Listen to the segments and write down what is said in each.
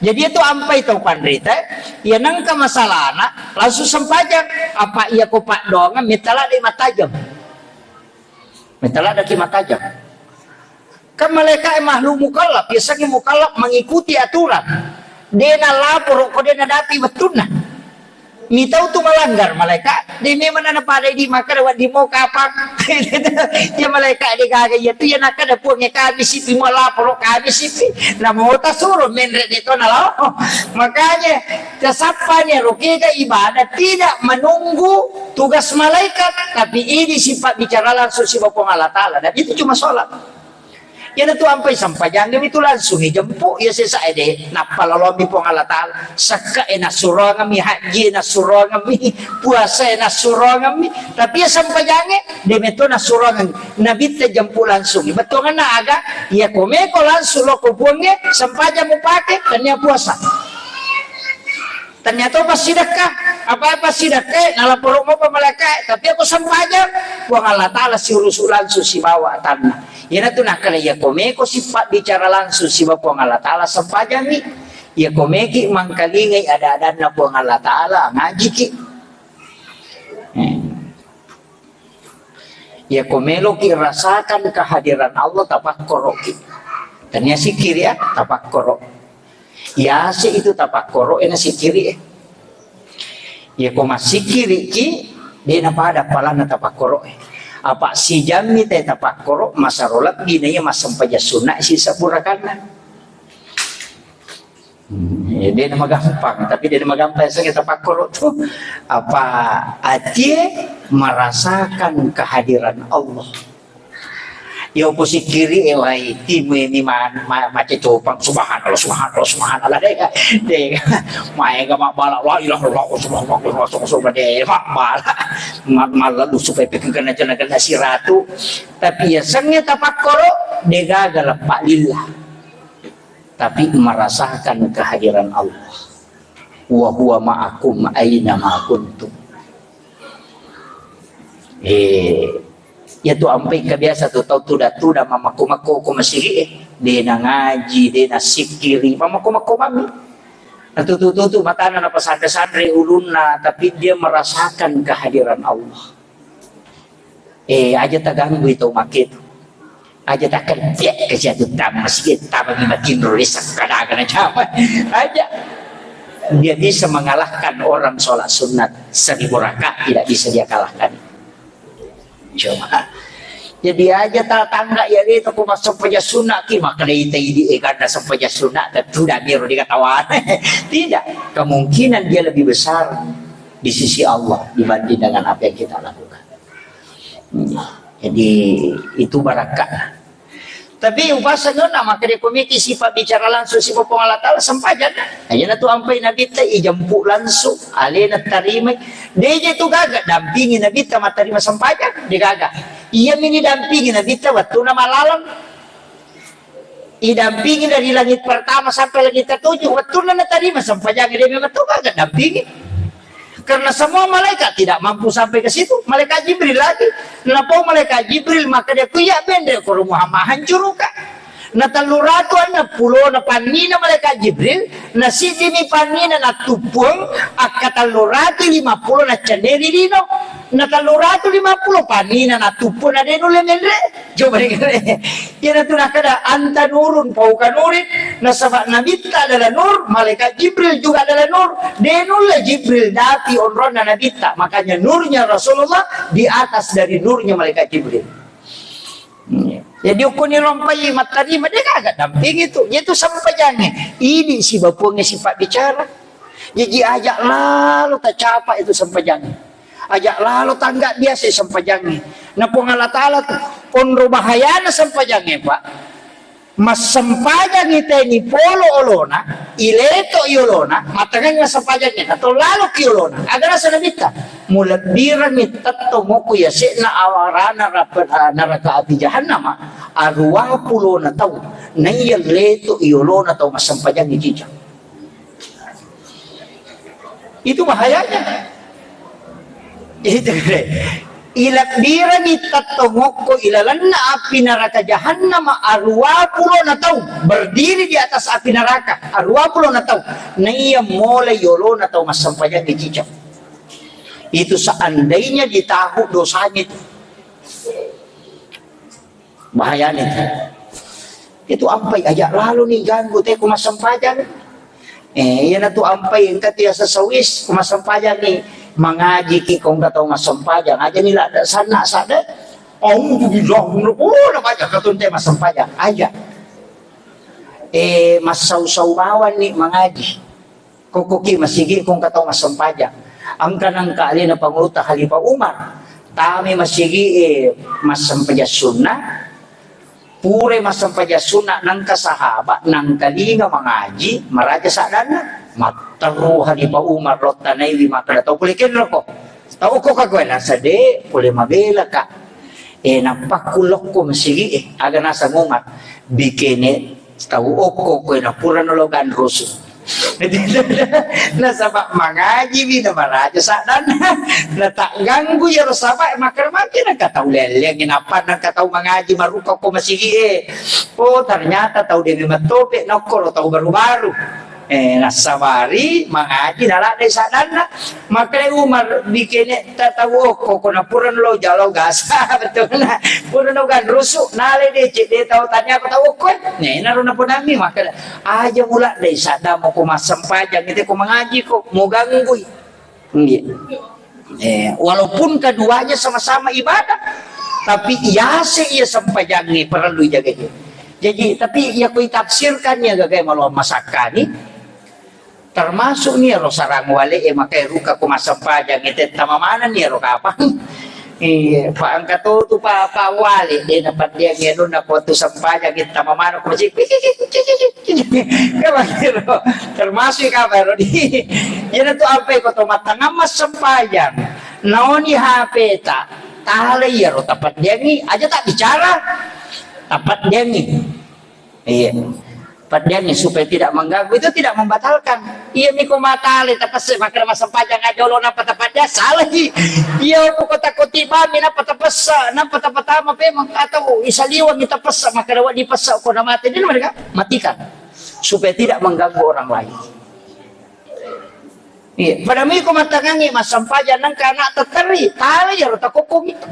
Jadi itu ampai tau pandrita ya nangka masalah anak langsung sempajang apa iya ko pak dongan mitala di matajam mitala ada ki matajam kan mereka makhluk mukallaf biasanya mukallaf mengikuti aturan dia na lapor ko dia na dati betul nah mitau tu melanggar malaikat dia memang ada pada di maka lewat di mau kapak ya malaikat dia kagak ya tu ya nak ada punya kami sipi mau lapor kami sipi nah mau tak suruh menret itu nah makanya kesapanya rukika ibadah tidak menunggu tugas malaikat tapi ini sifat bicara langsung si Bapa Allah Ta'ala dan itu cuma sholat ya tu sampai jangan itu langsung jemput ya saya deh napal Allah mi pong Allah Ta'ala saka surah ngami haji surah ngami puasa surah ngami tapi ya sampai jangan dia meto surah ngami nabi te jemput langsung betul kan agak ya komeko langsung lo kupuangnya sampai jam mau pakai dan puasa ternyata pas sedekah apa sedekah ngalapor mau malaikat tapi aku sampaja buang Allah Ta'ala si urusul langsung si bawa tanah ya tu nak kena ya komeko sifat bicara langsung si Bapa Allah Ta'ala sampaja ni ya komeki mangkalingai ada na buang Allah Ta'ala ngaji ki ya komelo ki rasakan kehadiran Allah tapakkoro ki ternyata si kiri ya tapakkoro ya si itu tapakkoro ena si kiri ya ko masih kiri ki dia napa ada palana tapakkoro apa si jami teh tapakkoro masarolat gini ya masam paja sunat si saburakana ya dia nama gampang tapi dia nama gampang saya tapakkoro tuh apa atie merasakan kehadiran Allah ya oposisi kiri wahai tim ini macam copang subhanallah deh mai ga mabala la ilaha illallah subhanallah deh malah lu supaya pegang kena si ratu tapi ya sengnya tapakkoro dia gagal pak lillah tapi merasakan kehadiran Allah wa huwa ma'akum aina ma kuntum ya tu ampai kebiasa tu tau tuda mamaku ko masih dia na ngaji dia na sikiri mamaku mami tu matana na pesantren ulunna tapi dia merasakan kehadiran Allah aja tak ganggu itu makit aja tak kerja tu tam masjid tam makin rusak kadang-kadang capek aja dia bisa mengalahkan orang sholat sunat 1000 rakaat tidak bisa dia kalahkan coba jadi aja tangga ya itu aku masuk saja sunat ki maka dia di karena saja sunat tentu dah biar dikatakan tidak kemungkinan dia lebih besar di sisi Allah dibanding dengan apa yang kita lakukan jadi itu barakat tapi upasanya nama kena komiti sifat bicara langsung si Bapa Allah Ta'ala sempajan aja tu ampai nabi teh jemput langsung alena tarima dia tu gagak dampingi nabi teh terima sempajan dia gagak ia mini dampingi nabi teh waktu nama lalang dampingi dari langit pertama sampai langit ketujuh waktu nana terima sempajan dia memang tu gagak dampingi karena semua malaikat tidak mampu sampai ke situ malaikat Jibril lagi kenapa malaikat Jibril maka dia kuya bende ke rumah hancur ka na taluratu na pulo na panina malaikat Jibril na sidi ni panina na tupung akataluratu 50 na chaneri dino na taluratu 50 panina na tupung na deno lemendre coba dengar ya tu nak ada anta nurun paukan nurin na sabak nabita adalah nur malaikat Jibril juga adalah nur denul Jibril dati onron na nabita makanya nurnya Rasulullah di atas dari nurnya malaikat Jibril jadi ukuni rompai matari dia kagak damping itu sampai jangan ini si bapaknya sifat bicara jadi ajak lalu tak capa itu sampai jangan ajak lalu tangga biasa sampai jangan na pong Allah Ta'ala pon bahayana sampai jangan pak mas sampajang ite ni polo olona ileto iolona matangan nga sampajangnya atau lalu kiolona agara sa nabita mulabira ni tattomo kuya na awarana naraka api jahannama arwa pulo na tao na ileto iolona tao mas sampajang ni jijang itu bahayanya itu Ilat birani tatongok ko ilalan na api neraka jahannam 20 na taon berdiri di atas api neraka 20 na taon na iya mulai yolo na taon masampayan di cicak. Itu seandainya ditahu dosanya itu bahayanya itu ampai ajak lalu nih ganggu teh kumasampayan yan na to ampai yung katiya sa sawis kumasampayan nih mengaji ki kung kataw masampayang aja nila sana sada bilang na banyak katunte masampayang aja masawsawawan ni mengaji kukuki masigi kung kataw masampayang ang kanang kaali na panguta Khalifah Umar tami masigi masampaya sunnah pure masampaya sunnah ng kasahaba ng kalinga mengaji maraja sadana mataru Khalifah Umar rotanay lima kada tau kulikin ko tau ko kagwan nasa de puli mabela ka napakulok ko masigi aga nasa ngungat bikini tau ko na pura nologan ruso nasa mangaji bina maraja sadan natanganggu ya rosaba makar-makar nagkataulel ginapan nagkataw mangaji marukaw ko masigi ternyata tau demi matope nokoro tau baru-baru nasawari mengaji nala dari sadana makanya Umar bikin tatawo ko na puran lo jalo gasa betul na puran lo gan rusuk nale de cek de tahu tanya aku tahu ko naroon na po nami makanya aja mula dari sadana mo kumasampajang itu ko mengaji ko mo gangguy walaupun keduanya sama-sama ibadah tapi iya sampajang ni perlu jaga jadi tapi ya ko itafsirkannya gagay malu masakan ni termasuk nih ro sarang wali makai ruka kumasampajang itu tamamanan nih ro kapang pa angka to pa wali dia dapat dia ngelo na ko tu sampajang itu tamamanan ko masih termasuk kabar di yan to apa ko to matangam sampajang naoni HP ta tale ya ro tapat dia ni aja tak bicara tapat dia ni Padanya supaya tidak mengganggu itu tidak membatalkan. Iya miko matali tapos makna masampajang ajolo na patapatya salah. Iya ko kota-kotiba mina patapasa na patapatama pe atau isaliwang itapasa makna di pasa ko na mati din mereka matikan supaya tidak mengganggu orang lain. Iya, pada miko matangangi masampajang nang kana tatari tali ya rotakokom itu.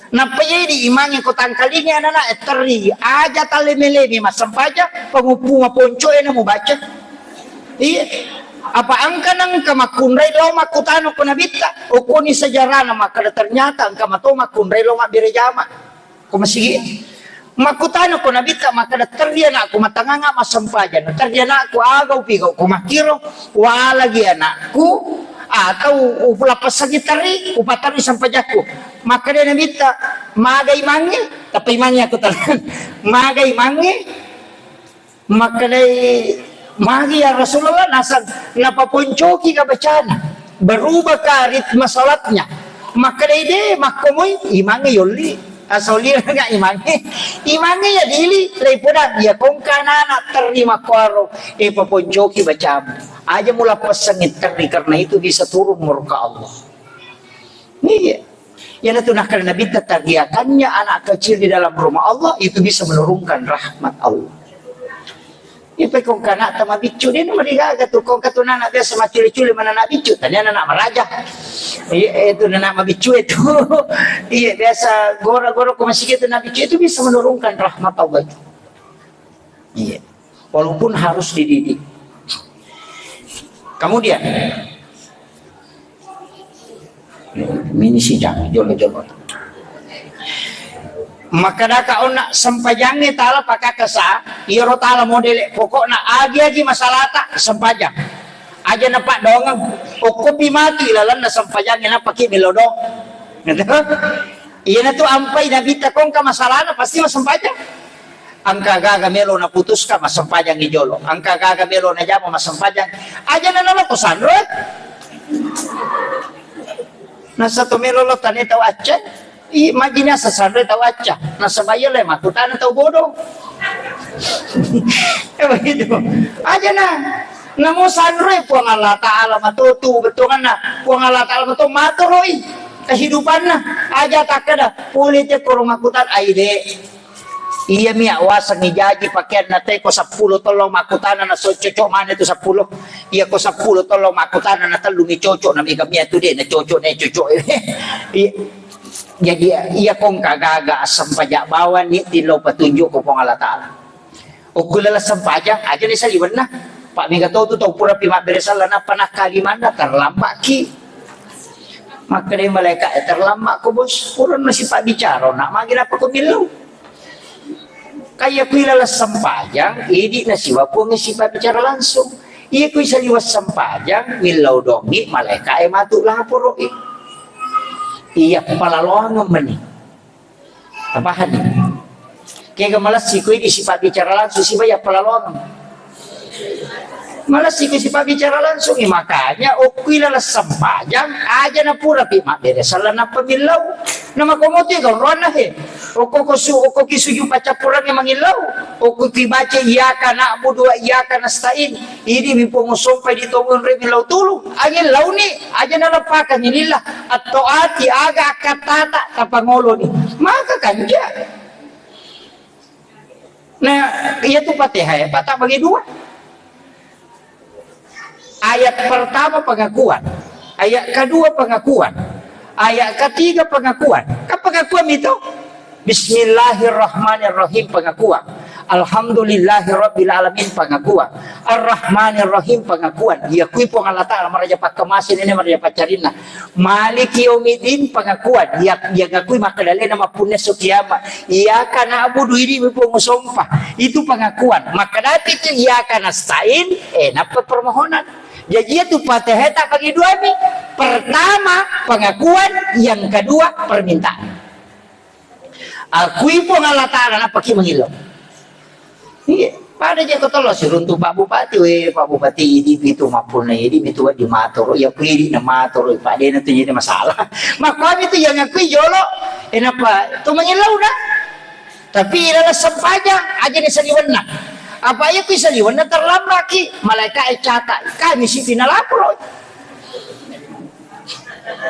Napaya di imangin ko tangkalini anak eteri aja talemelemi masampaja pengupunga ponco ena mo baca iya apa angka nang kamakunray lo makutano ko nabita o kuni sejarah na makada ternyata angka mato makunray lo mabirejama ko masigi makutano ko nabita makada terdia na ako matanganga masampaja na terdia na ako agaw pigaw ko makiro wala gi anakku atau upulapas sa gitari upatari sampajaku maka dia nabita magay mangi tapi mangi aku talaga magay mangi maka dia magi ya Rasulullah nasa napapuncoki ka bacana berubah ka ritma salatnya maka dia makomoy imangi yoli asoli nga imangi ya dili lepudan ya kung kanana terima kwaro papuncoki bacamu aja mula pasangit teri karena itu bisa turun murka Allah. Iya. Yang itu nah karena bita tagiakannya anak kecil di dalam rumah Allah itu bisa menurunkan rahmat Allah. Ipe kong kana tama bicu din marigaga tu kong katuna na biasa maculi-culi mana na bicu tanya anak meraja. Iya itu anak mabicu itu. Iya biasa gora-gora ko masih gitu na bicu itu bisa menurunkan rahmat Allah. Iya. Walaupun harus dididik. Kemudian ini sidang jolo-jolo maka daka ona sampajangi tala pakakasa iro tala model pokokna agi masalah tak sampajang aja na pak dong kopi mati lalan na sampajangi na paki milodo iya na to ampai na bita kong ka masalah na pasti masampajang angka gaga melo na putus ka masampajang ijolo angka gaga melo na jamo masampajang aja na nalo ko sandro nasa to melo lo tani taw atcha imagine sa sandro taw atcha nasa bayo le makutan taw bodo begitu aja na namo sandro po ang Allah taala matutu betul na po ang Allah taala matutu maturoi kehidupan nah aja tak ada politik kurung akutan aide iya mi awasan ni jaji pakaian na te ko 10 tolong makutana na so cocok mana itu 10 iya ko 10 tolong makutana na talumi cocok na miga mi tu de na cocok jadi iya kong kagaga sampajak bawan ni tilo petunjuk ko pong Allah Taala o kulala sampajak aja ni saliwan na pak miga to tu pura pima beresala na panah kalimanda terlambat ki maka dia malaikat terlambat ko bos pura masih pak bicara nak magi apa ko bilau kaya kuila la sampajang idi na siwa po nga sipa bicara langsung iya kuy sa liwas sampajang milaw dongi malaika ay matu laporo iya palaloang mani tapahan kaya kamalas si kuy di sipa bicara langsung sipa ya palaloang malas si kuy sipa bicara langsung makanya o kuila la sampajang aja na pura pima beresala na pamilaw na makomote kau rona he oko kisuju pacapurang yang mangilaw oko kibaca iyaka na'budu wa iyaka nasta'in ini bipong sumpay dito mo remilaw tulong angin law ni aja nalapakan nila at toati aga katata tapangolo ni maka kanja na iya tu patihaya pata bagi dua ayat pertama pengakuan ayat kedua pengakuan ayat ketiga pengakuan pengakuan itu Bismillahirrahmanirrahim pengakuan Alhamdulillahirabbil alamin pengakuan Ar-Rahmanirrahim pengakuan diakui pun Allah Taala maraja pakamasin ini maraja pacarina Maliki yaumiddin pengakuan dia ngakui maka dalena mapune so kiamat iyyaka na'budu ini pun sumpah itu pengakuan maka dati itu iyyaka nasta'in napa permohonan jadi itu Fatihah tak bagi dua nih pertama pengakuan yang kedua permintaan akui pun Allah Ta'ala na paki mengilau iya pada dia ketolo seruntu Pak Bupati Pak Bupati ini itu maupun ini itu di matur ya kui na matur Pak dia nanti jadi masalah maka itu yang akui jolo kenapa itu mengilau dah tapi adalah sempajang aja ni saliwana apa ya kui saliwana terlambat ki malaikat catat kami si pinalapro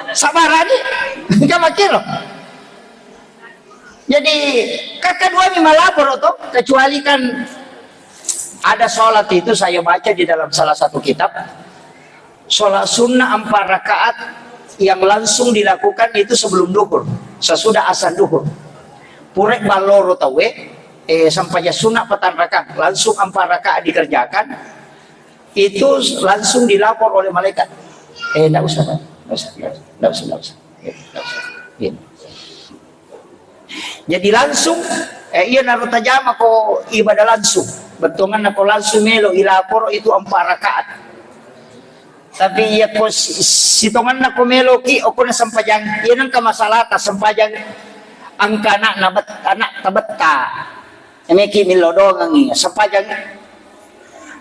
sabarani kamu kira jadi kakak dua memang lapor tuh kecuali kan ada sholat itu saya baca di dalam salah satu kitab sholat sunnah 4 rakaat yang langsung dilakukan itu sebelum duhur sesudah azan duhur purek baloro tawe sampai sunnah 4 rakaat langsung 4 rakaat dikerjakan itu langsung dilapor oleh malaikat enggak usah jadi langsung iya naruh tajam ako ibadah langsung betungan ako langsung melo ilapor itu 4 rakaat tapi iya ko sitongan ako melo ki ako na sampajang iya nang kamasalata sampajang angka anak tabetta ini ki milodong ngi sampajang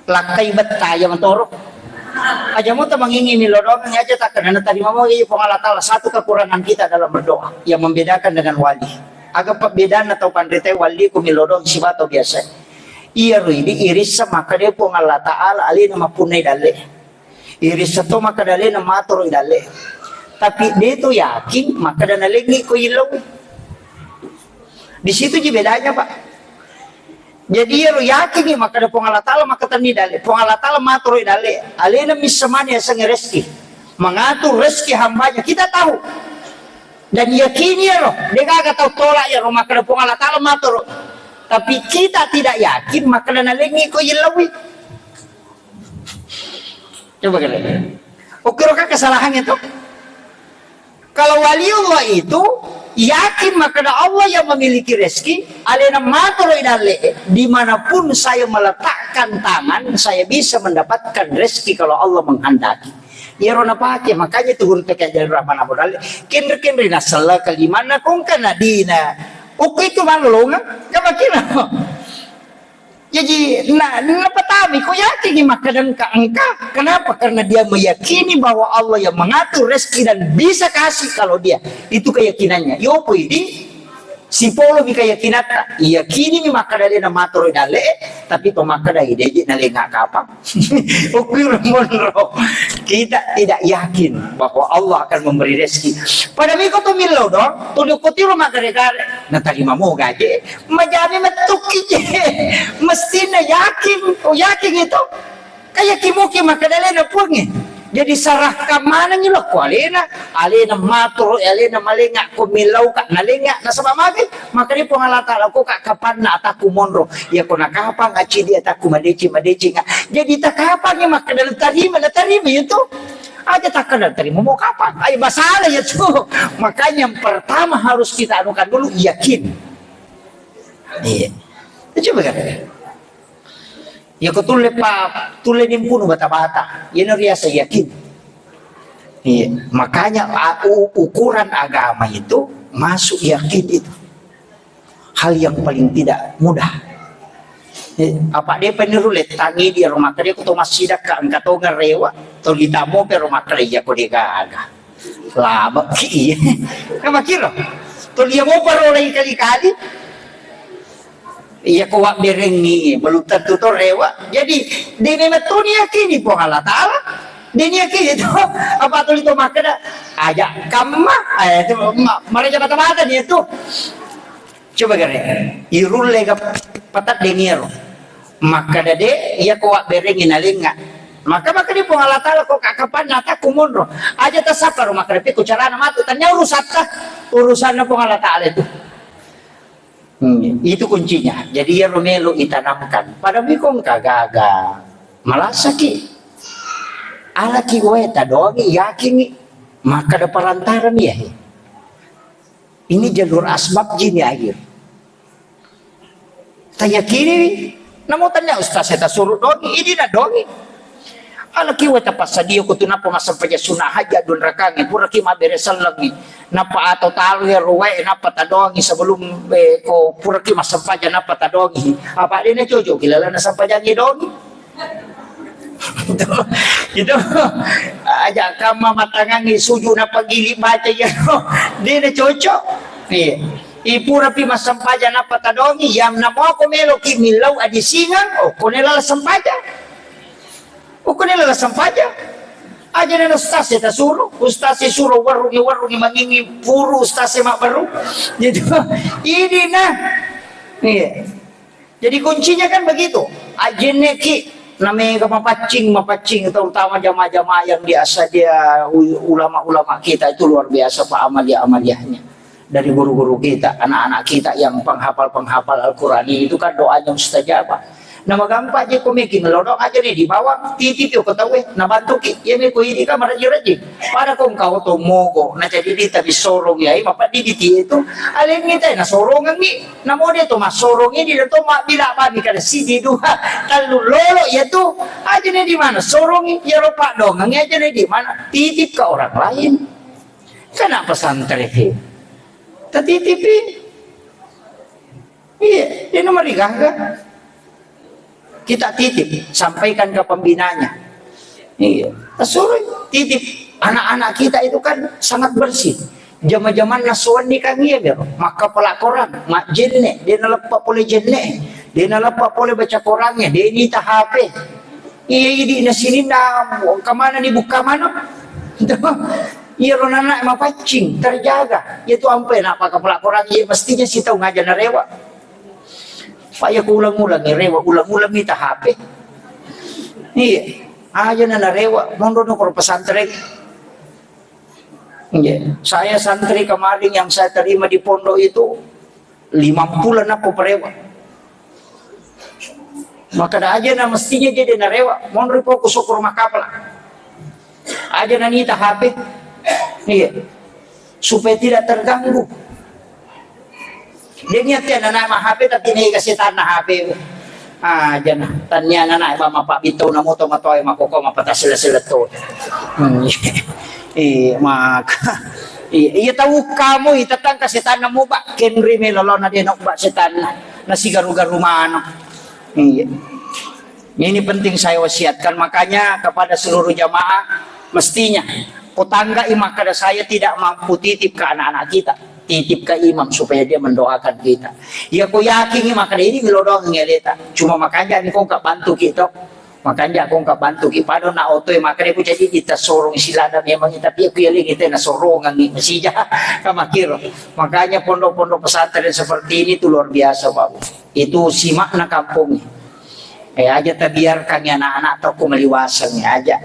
lakay betta ya mantoro aja mo ta mangingi milodong ngi aja tak kena tadi mamo iya Allah Taala satu kekurangan kita dalam berdoa yang membedakan dengan wali agak perbedaan atau pandai wali ku milodong siapa atau biasa iya ini iris sama kade pun Allah Taala ali nama punai dale iris satu maka dale nama atur dale tapi dia itu yakin maka dana lagi ku ilau di situ je bedanya Pak jadi ia yakin nih maka ada pun Allah Taala maka tani dale pun Allah Taala matur dale ali nama misamani sang rezeki mengatur rezeki hambanya kita tahu dan yakini ya roh dia kagak tahu tolak ya roh maka pun Allah Taala matur tapi kita tidak yakin maka dana lengi ko yelawi coba kalian ukirkan kesalahan itu kalau waliullah itu yakin maka Allah yang memiliki rezeki alena matur idale dimanapun saya meletakkan tangan saya bisa mendapatkan rezeki kalau Allah menghendaki ya rona pakai makanya turun ke jalan rahman abudal kinder na salah kalimana kung kana dina uko itu manulungan kama kira jadi napatami ko yakin makadan ka angka kenapa karena dia meyakini bahwa Allah yang mengatur rezeki dan bisa kasih kalau dia itu keyakinannya yo ini Si polo mi kaya kinata, iya kini mi makadali na matoro dale, tapi pemakada ideje na lenga kapang. Ukir monro, kita tidak yakin bahwa Allah akan memberi rezeki. Pada mi ko tumilo dong, tulio ko tiro makare-kare, na tarima mo gaje, majami matuki je, mesti na yakin, o yakin itu, kaya kimuki makadali na pungi. Jadi sarah ka mana nyo ko alina matro alina malinga ko milaw ka nalinga na sa mamagi makani po ngalata ko ka kapan na ataku monro ya ko nakapang aci di ataku madeci nga jadi takapang ya makadal tarima na tarima itu aja takadal tarima mau kapan ay masalah ya tuh makanya yang pertama harus kita anukan dulu yakin iya coba kan ya ko tule nimpuno bata-bata yan ang riasa yakin iya. Makanya ukuran agama itu masuk yakin itu hal yang paling tidak mudah apa dia penirulet tangi dia rumah kerja ko masida ka ang katonga rewa to gitamo pero rumah kerja ko dia aga laba ki kamakiro to dia mo parolay kali-kali iya kuwak berengi belum tentu to rewa jadi di memang yakini po Allah Ta'ala di yakini itu apa tuh itu makanya aja kama itu mereka mata-mata dia tuh coba gare irul lega patat dengiro maka dade iya kuwak berengi nalinga maka di po Allah Ta'ala kok kapan nata kumunro aja tasapa rumah kerja ku cara matu tanya urusan po Allah Ta'ala itu itu kuncinya. Jadi ya Romelo itanamkan pada mikong kagaga malasaki ala kiweta doang yakin maka ada perantaran ya ini jalur asbab jini akhir tanya kini namun tanya ustaz saya suruh doang ini na doang ala kiweta pasadio ko tunapo masampaja sunah haja dun rakangi pura ki maberesal lagi napa atau talu ya ruwai napa tadongi sebelum ko pura ki masampaja napa tadongi apa dia cojo kilala na sampaja ngidongi itu aja kama matangangi suju napa gili baca ya dia cocok iya ipura pi masampaja napa tadongi yam namo ko melo ki milaw adi singang o kunela sampaja ukunila sampaja aja na ustaz eta suruh ustaz suruh warungi mangingi puru ustaz mak baru gitu ini nah iya jadi kuncinya kan begitu ajene ki namanya mapacing terutama jamaah-jamaah yang biasa dia ulama-ulama kita itu luar biasa pak amaliyah-amaliyahnya dari guru-guru kita anak-anak kita yang penghafal Al-Qur'ani itu kan doanya mustajabah. Nah magampak je ko mikin lodong aja nih di bawah titip yo ketawe na bantu ki ye me ko ini ka maraji para kong kau to mogo na jadi dita bisorong yai mapat di itu alin ni tay na sorongan ni na mo dito masorong ini dito bila babi kada sidi dua talu lolo ya tu aja nih di mana sorong ya ropa dong ngi aja nih di mana titip ke orang lain kenapa pesantren itu tatitipin iya dia nomor digangga kita titip sampaikan ke pembinanya iya suruh titip anak-anak kita itu kan sangat bersih zaman-zaman nasuan ni kang iya bero maka pelakoran mak jenne dia nalepa pole jenne dia nalepa pole baca korangnya dia ini tak HP iya di sini na kemana dibuka mana iya ronana emang pacing terjaga itu ampe nak pakai pelakoran iya mestinya si tahu ngajar narewa Paya ko ulang-ulang, rewa ulang-ulang kita HP. Iya, aja na rewa, mondo no pesantren. Iya, saya santri kemarin yang saya terima di pondok itu 50 aku perewa. Maka dah aja na mestinya jadi na rewa, mondo po ko syukur makapala. Aja na nita HP. Iya, supaya tidak terganggu. Dia niatnya anak mah HP tapi ini kasih tanah HP aja nah tanya anak mama pak bito na moto matoy makoko mapata sila to maka iya tahu kamu itatang kasih tanah mo ba kenri melolo na din ba si tanah na sigaru-garu mano iya ini penting saya wasiatkan makanya kepada seluruh jamaah mestinya tetangga imak kada saya tidak mampu titip ke anak-anak kita titip ke imam supaya dia mendoakan kita. Ya ko yakin maka ini ngelodong ngeleta. Cuma makanya kau nggak bantu kita. Makanya aku nggak bantu kita na auto makanya aku jadi kita sorong silada memang tapi aku yaling kita na sorong ang masija kamakiro. Makanya pondok-pondok pesantren seperti ini tuh luar biasa Pak. Itu simak na kampung. Aja terbiarkan ya anak-anak atau kumeliwasan aja.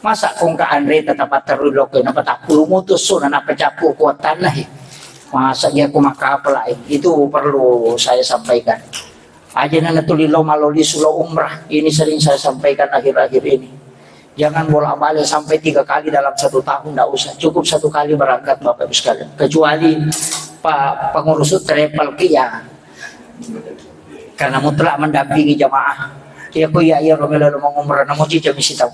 Masa kung ka Andre tetap terulok na patapul mo to so na napajapu ko tanah. Masa dia kumakapala itu perlu saya sampaikan. Aja na natulilaw maloli sulo umrah. Ini sering saya sampaikan akhir-akhir ini. Jangan bolak-balik sampai 3 kali dalam 1 tahun, tidak usah. Cukup 1 kali berangkat Bapak Ibu sekalian. Kecuali Pak pengurus travel ya, karena mutlak mendampingi jamaah. Ya ku ya Romelo mengumrah namun cica misi tahu.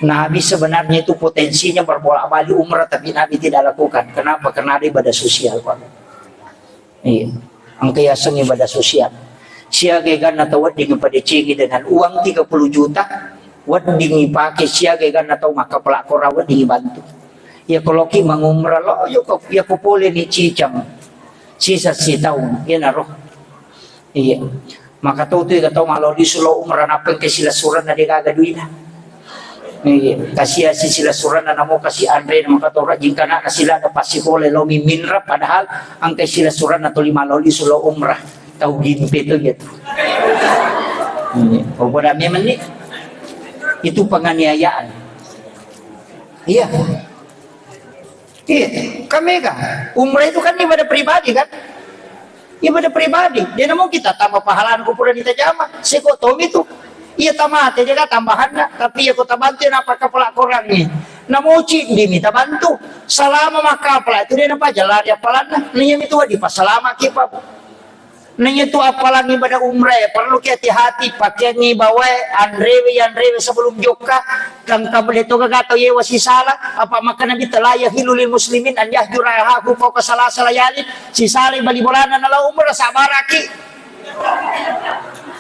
Nabi sebenarnya itu potensinya berbolak-balik umrah tapi Nabi tidak lakukan. Kenapa? Karena ada ibadah sosial Pak. Iya. Angkaya seng ibadah sosial. Siaga gana tahu dengan pada cengi dengan uang 30 juta, wad dingi pakai siaga gana tahu maka pelakor rawat dingi bantu. Ya kalau ki mengumrah lo, ya ko boleh ni cicam, sisa si tahun, ya naroh. Iya, maka tahu tu tahu malu di sulo umrah apa ke sila suran ada kagak duit. Iya, kasih sila suran na mau kasih Andre maka tahu rajin kana sila ada pasti boleh lo miminra padahal angke sila suran atau 5 loli sulo umrah. Tahu gimpe itu gitu. Beberapa menit itu penganiayaan. Iya. Iya, kami kan umrah itu kan ibadah pribadi kan? Ibadah pribadi. Dia mau kita tambah pahalaan kupuran kita jamaah. Sekotom itu. Iya tamat dia kan tambahan tapi ya kota bantu apa kepala korangnya. Namuci diminta bantu. Selama maka pala itu dia nampak jalan dia palana. Nih itu di pasalama kita. Nanya itu apalagi pada umrah ya, perlu hati-hati pakai ni bawa Andrewe sebelum joka dan kamu itu kagak ye wasi salah apa makan nabi telaya hilulil muslimin an yahjurahu fauqa salayalin si salih bali bolana nala umrah sabaraki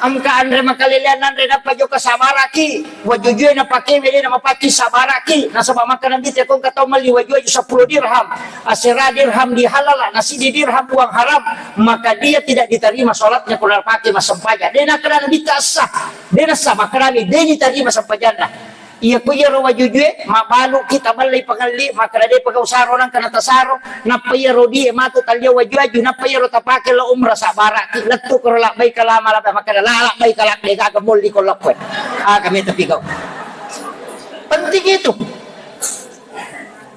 amka Andre makalilian Andre dapat joka sabaraki wajujue na pakai beli nama pakai sabaraki na sabab makan nabi tekong katau mali wajue 10 dirham asira dirham dihalala nasi dirham uang haram maka dia tidak diterima sholatnya kalau pakai masam pajak dia nak kena nabi tak sah dia nak sah maka nabi dia diterima masam pajaknya iya ko yero wajujue mabalu kita balai pangali maka dia pagausaron orang kana tasaro napayero di matu talya wajaju napayero tapake la umrah sabaraki letu ko la bay kala mala maka la bay kala de gagamol di ko lakwen kami tapi kau penting itu.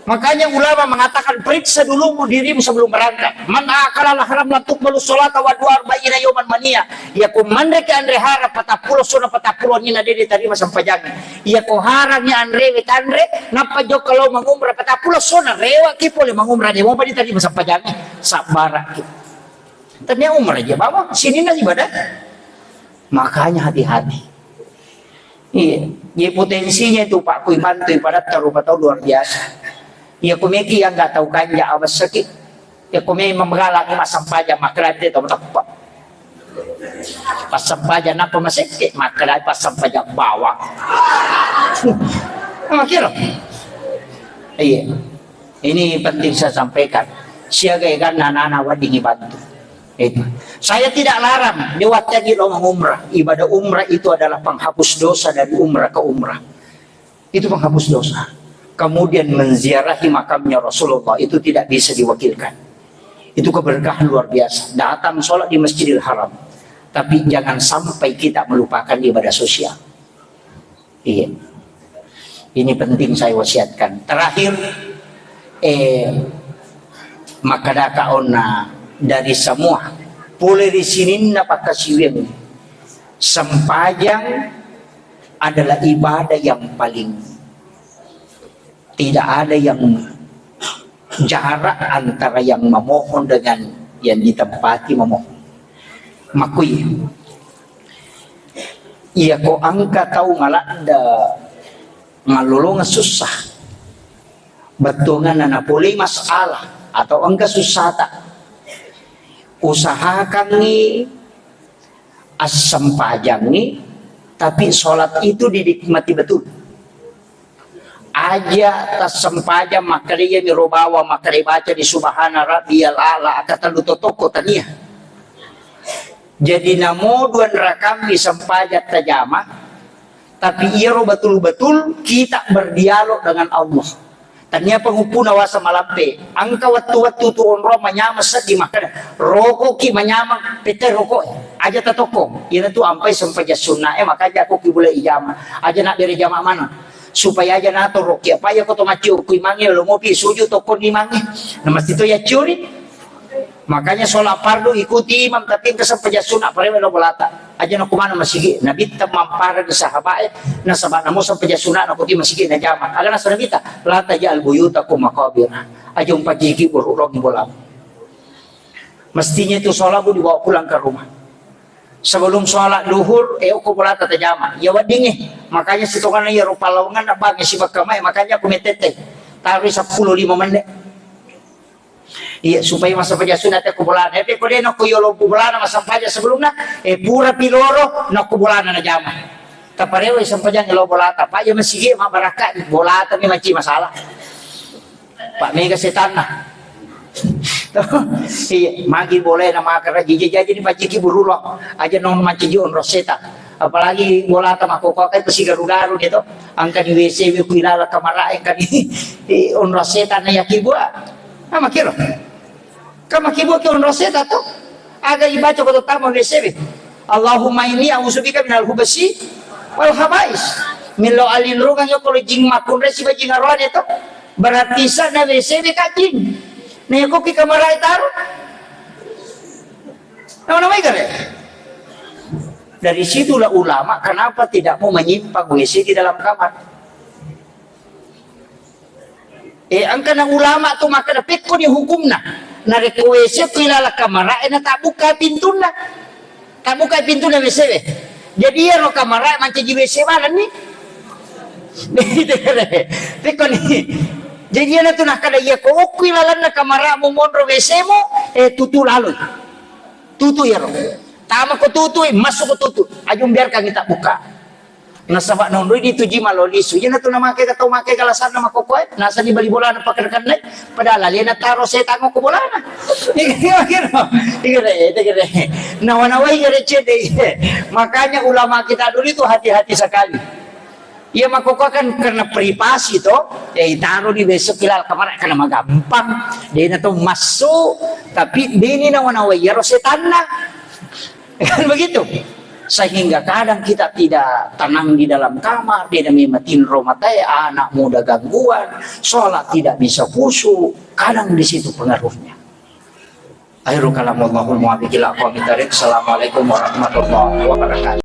Makanya ulama mengatakan periksa dulu dirimu sebelum berangkat. Man akala haram la tuqbalu sholata wa du'a arba'ina yawman mania. Ya ko mandeke andre harap patapulo suna patapulo ni na diterima sampai jangan. Ya ko harangnya andre wetandre napa jo kalau mengumrah patapulo suna rewa ki boleh mengumrah dia mau diterima sampai jangan. Sabar ki. Ternyata umrah aja bawa sini na ibadah. Makanya hati-hati. Iya, ya potensinya itu Pak Kui bantu pada tahu luar biasa. Ya kumeki yang nggak tahu kanja awas sakit. Ya kumeki memgalak masam pajak makalah dia tahu apa. Pasam pajak napa masakit makalah pasam pajak bawah. Kira. Iya. Ini penting saya sampaikan. Siaga kan anak-anak wadingi bantu. Itu. Saya tidak larang lewatnya di rumah umrah. Ibadah umrah itu adalah penghapus dosa dari umrah ke umrah. Itu penghapus dosa. Kemudian menziarahi makamnya Rasulullah itu tidak bisa diwakilkan. Itu keberkahan luar biasa. Datang sholat di Masjidil Haram. Tapi jangan sampai kita melupakan ibadah sosial. Iya. Ini penting saya wasiatkan. Terakhir, maka dakaona dari semua boleh di sini dapat kasih sempajang adalah ibadah yang paling tidak ada yang jarak antara yang memohon dengan yang ditempati memohon. Makui iya ko angka tahu ngalanda ngalulungan susah betungan anak boleh masalah atau angka susah tak usahakan nih asam pajang nih tapi sholat itu dinikmati betul. aja tas sempaja makariya mirobawa makari baca di subhana rabbiyal a'la kata lutotoko tania. Jadi namo duan rakam di sempaja tajama, tapi iya betul-betul kita berdialog dengan Allah. Tanya pengupuna wasa malampe angka waktu-waktu tuon ro manyama di makan rokok ki manyama pete rokok aja tatoko ina tu ampai sempaja sunnah makanya aku ki boleh ijama aja nak dari jama mana supaya aja nato roki apa ya koto maci ku imangi lo ngopi suju toko ni mangi nama itu ya curi. Makanya sholat fardu ikuti imam tapi kesempaja sunnah parewe lo bolata aja nak kumana masigi nabi tamampara di sahabat na sahabat namo sempaja sunnah na kuti masigi na jama aga na sunabita lata ja al buyutakum maqabir aja umpajiki bururong bolam. Mestinya itu sholat bu dibawa pulang ke rumah sebelum sholat duhur aku bolata tajama ya wadingi makanya situkan ya rupa lawangan apa ngisi bakamai makanya aku metete taruh 10-15 menit. Iya supaya masa paja sunat aku bulan. Tapi kau dia nak yolo bulan masa paja sebelumnya pura piloro nak bulan na jama. Taparewe sampaja ngelo bolata. Pak ya masih mak barakat bolata ni maci masalah. Pak mega setan nah. Iya magi boleh nama kerja jaji ni paci ki burulo. Aja non maci on roseta. Apalagi bolata mak kok kai pesi garu-garu gitu. Angka di WC we kuilala kamar kan di on roseta na yakibua. Ama kiro. Kama kibo ki on roseta to aga ibaca ko tama besebe Allahumma inni a'udzubika minal hubasi wal habais milo alin rugang yo ko jing makun resi bajing arwan itu berarti sana besebe kajing ne ko ki kamarai taruh nama gare. Dari situlah ulama kenapa tidak mau menyimpang WC di dalam kamar. Angka na ulama tu maka dapat ko ni hukumna narek WC pilala kamara na tak buka pintu na WC jadi ya no kamara manca di WC mana ni teko ni jadi na tu nak kada ya ko pilala na kamara mo monro WC mo tutu lalu tutu ya ro tama ko tutu masuk ko tutu ajung biarkan kita buka nasabak nondoy dito jima lolisu yan na to na make kataw make kalasan na makukuha nasa di bali bola na pakarkan na padala liyan na taro sa tango ko bola na ikire nawanaway gare chede makanya ulama kita dulu itu hati-hati sekali ia makukuha kan karena privasi to itaro di besok kilal kamar karena magampang di na to masuk tapi dini nawanaway yaro setan na kan begitu. Sehingga kadang kita tidak tenang di dalam kamar, dia mematin romatai, anak muda gangguan, sholat tidak bisa khusyuk, kadang di situ pengaruhnya. Akhirul kalam wallahul muwaffiq ila aqwamit thoriq. Assalamualaikum warahmatullahi wabarakatuh.